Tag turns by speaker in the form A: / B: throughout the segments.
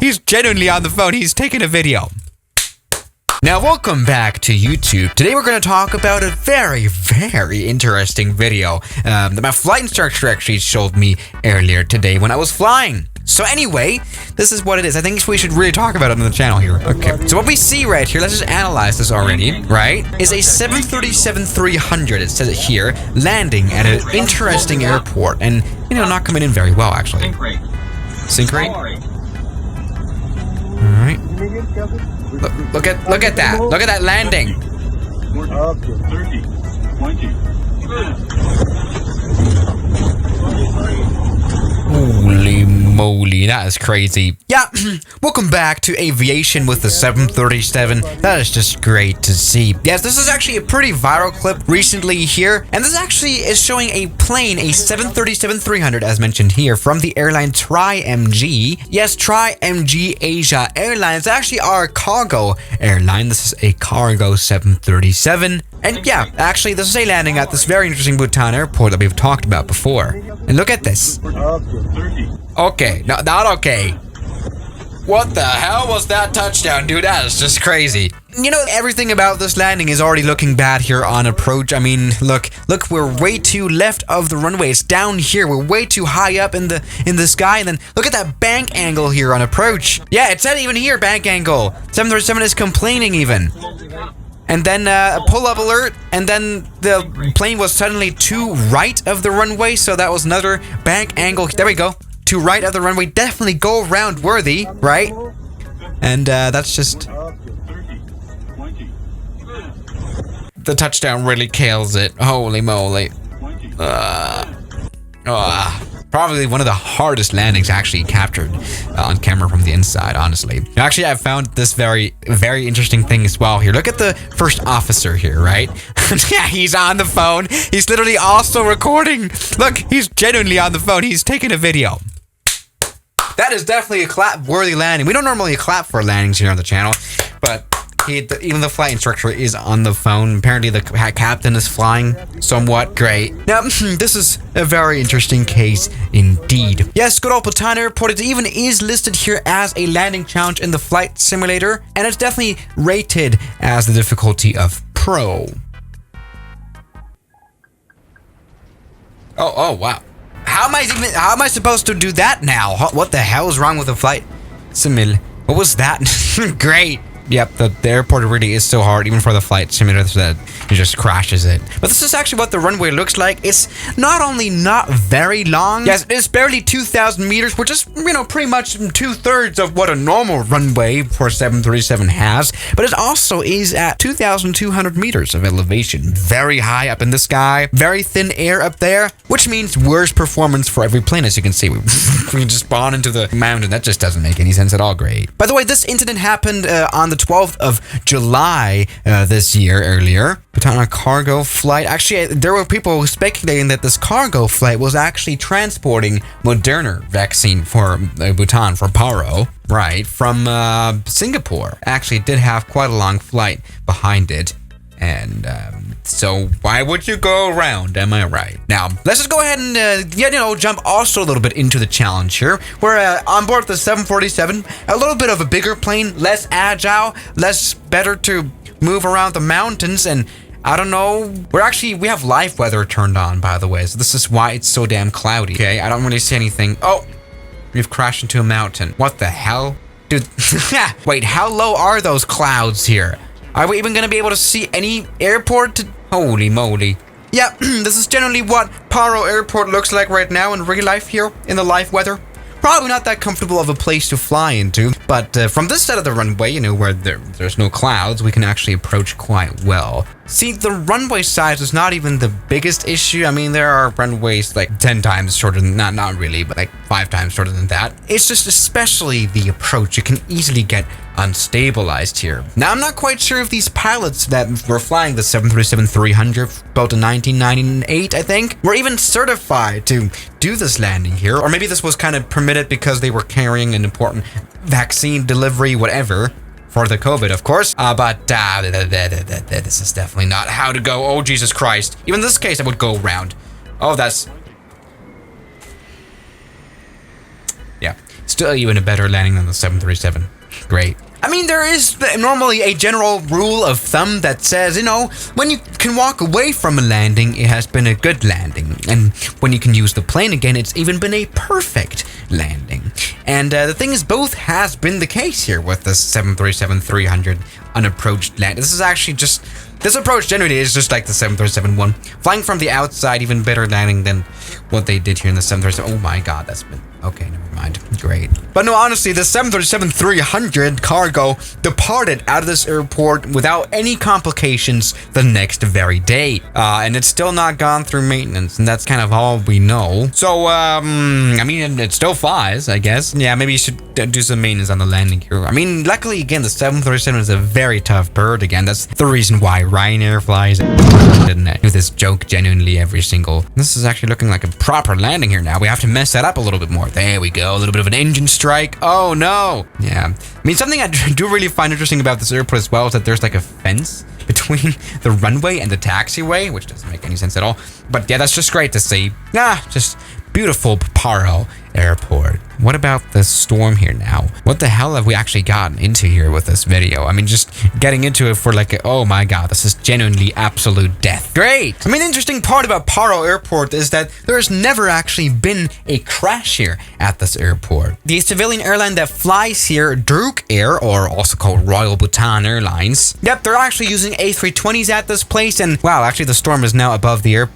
A: he's genuinely on the phone. He's taking a video. Now, welcome back to YouTube. Today we're going to talk about a very, very interesting video that my flight instructor actually showed me earlier today when I was flying. So anyway, this is what it is. I think we should really talk about it on the channel here. Okay, so what we see right here, let's just analyze this already, right? Is a 737-300, it says it here, landing at an interesting airport and, you know, not coming in very well, actually. Sync rate? Alright. Look at that. Look at that landing.
B: 30, 20.
A: Holy moly, that is crazy. Yeah, welcome back to aviation with the 737. That is just great to see. Yes, this is actually a pretty viral clip recently here, and this actually is showing a plane, a 737-300, as mentioned here, from the airline TryMG. Yes, TryMG Asia Airlines. It's actually our cargo airline. This is a cargo 737. And yeah, actually, this is a landing at this very interesting Bhutan airport that we've talked about before. And look at this. Okay, no, not okay. What the hell was that touchdown, dude? That is just crazy. You know, everything about this landing is already looking bad here on approach. I mean, look, we're way too left of the runway. It's down here. We're way too high up in the sky. And then look at that bank angle here on approach. Yeah, it said even here, bank angle. 737 is complaining even. And then a pull-up alert, and then the plane was suddenly to right of the runway, so that was another bank angle. There we go. To right of the runway, definitely go around worthy, right? And that's just... The touchdown really kills it. Holy moly. Probably one of the hardest landings actually captured on camera from the inside, honestly. Actually, I found this very, very interesting thing as well here. Look at the first officer here, right? Yeah, he's on the phone. He's literally also recording. Look, he's genuinely on the phone. He's taking a video. That is definitely a clap-worthy landing. We don't normally clap for landings here on the channel, but even the flight instructor is on the phone. Apparently the captain is flying somewhat great. Now, this is a very interesting case indeed. Yes, good old Bhutan Airport. It even is listed here as a landing challenge in the flight simulator, and it's definitely rated as the difficulty of Pro. Oh wow. How am I supposed to do that now? What the hell is wrong with the flight simulator? What was that? Great. Yep, the airport really is so hard, even for the flight simulator, that it just crashes it. But this is actually what the runway looks like. It's not only not very long, yes, it's barely 2,000 meters, which is, you know, pretty much 2/3 of what a normal runway for 737 has, but it also is at 2,200 meters of elevation. Very high up in the sky, very thin air up there, which means worse performance for every plane, as you can see. We just spawn into the mountain. That just doesn't make any sense at all. Great. By the way, this incident happened on the 12th of July this year earlier. Bhutan on a cargo flight. Actually, there were people speculating that this cargo flight was actually transporting Moderna vaccine for Bhutan, for Paro, right, from Singapore. Actually, it did have quite a long flight behind it. And so why would you go around? Am I right? Now, let's just go ahead and, jump also a little bit into the challenge here. We're on board the 747, a little bit of a bigger plane, less agile, better to move around the mountains, and I don't know. We have live weather turned on, by the way, so this is why it's so damn cloudy. Okay, I don't really see anything. Oh, we've crashed into a mountain. What the hell? Dude, wait, how low are those clouds here? Are we even going to be able to see any airport? Holy moly. Yeah, this is generally what Paro Airport looks like right now in real life here in the live weather. Probably not that comfortable of a place to fly into, but from this side of the runway, where there's no clouds, we can actually approach quite well. See, the runway size is not even the biggest issue. I mean, there are runways like 10 times shorter than, not really, but like 5 times shorter than that. It's just especially the approach. You can easily get unstabilized here. Now, I'm not quite sure if these pilots that were flying the 737-300 built in 1998, I think, were even certified to do this landing here. Or maybe this was kind of permitted because they were carrying an important vaccine delivery, whatever, for the COVID, of course. But this is definitely not how to go. Oh, Jesus Christ. Even in this case, I would go around. Oh, that's... Yeah. Still even a better landing than the 737. Great. I mean, there is normally a general rule of thumb that says, you know, when you can walk away from a landing, it has been a good landing. And when you can use the plane again, it's even been a perfect landing. And the thing is, both has been the case here with the 737-300 unapproached land. This is actually just... This approach generally is just like the 737-1. Flying from the outside, even better landing than what they did here in the 737. Oh my god, that's been... Okay, never mind. Great. But no, honestly, the 737-300 cargo departed out of this airport without any complications the next very day. And it's still not gone through maintenance, and that's kind of all we know. So, I mean, it still flies, I guess. Yeah, maybe you should do some maintenance on the landing gear. I mean, luckily, again, the 737 is a very tough bird. Again, that's the reason why Ryanair flies it. Didn't I do this joke genuinely every single... This is actually looking like a proper landing here now. We have to mess that up a little bit more. There we go. A little bit of an engine strike. Oh, no. Yeah. I mean, something I do really find interesting about this airport as well is that there's like a fence between the runway and the taxiway, which doesn't make any sense at all. But yeah, that's just great to see. Just beautiful Paro Airport. What about the storm here now? What the hell have we actually gotten into here with this video? I mean, just getting into it for like, oh my god, this is genuinely absolute death. Great! I mean, the interesting part about Paro Airport is that there has never actually been a crash here at this airport. The civilian airline that flies here, Druk Air, or also called Royal Bhutan Airlines. Yep, they're actually using A320s at this place, and wow, actually the storm is now above the air.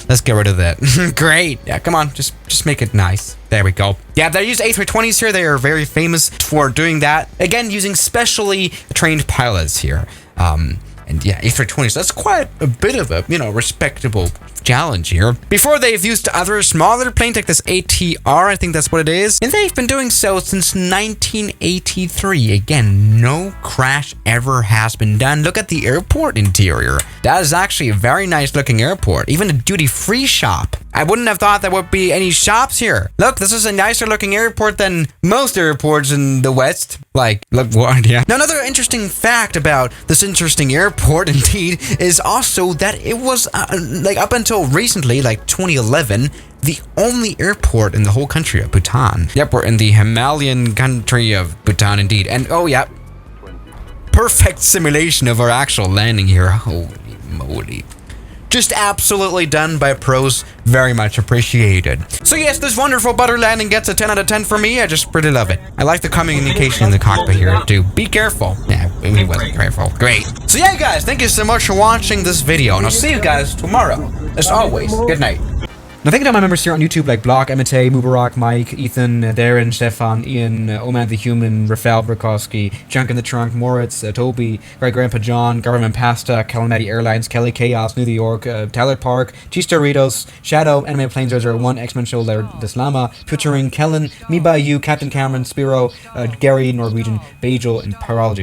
A: Let's get rid of that. Great. Yeah, come on, just make it nice. There we go. Yeah, they use A320s here. They are very famous for doing that. Again, using specially trained pilots here. And yeah, A320s, that's quite a bit of a, respectable challenge here. Before they've used other smaller planes like this ATR, I think that's what it is. And they've been doing so since 1983. Again, no crash ever has been done. Look at the airport interior. That is actually a very nice looking airport. Even a duty-free shop. I wouldn't have thought there would be any shops here. Look, this is a nicer looking airport than most airports in the West. Like, look what, yeah. Now, another interesting fact about this interesting airport, indeed, is also that it was, up until recently, like 2011, the only airport in the whole country of Bhutan. Yep, we're in the Himalayan country of Bhutan, indeed. And, oh, yeah, perfect simulation of our actual landing here. Holy moly. Just absolutely done by pros, very much appreciated. So yes, this wonderful butter landing gets a 10 out of 10 for me. I just really love it. I like the communication in the cockpit here too. Be careful. Yeah, he wasn't careful. Great. So yeah, guys, thank you so much for watching this video, and I'll see you guys tomorrow. As always, good night. Now, thank you to my members here on YouTube like Block, Emite, Mubarak, Mike, Ethan, Darren, Stefan, Ian, Oman the Human, Rafael Brikowski, Junk in the Trunk, Moritz, Toby, Great Grandpa John, Government Pasta, Calamity Airlines, Kelly Chaos, New York, Tyler Park, Cheese Doritos, Shadow, Anime Planes 001, X-Men Show, Deslama, Futuring, Kellen, Me By You, Captain Cameron, Spiro, Gary, Norwegian, Bajel, and Pyrology.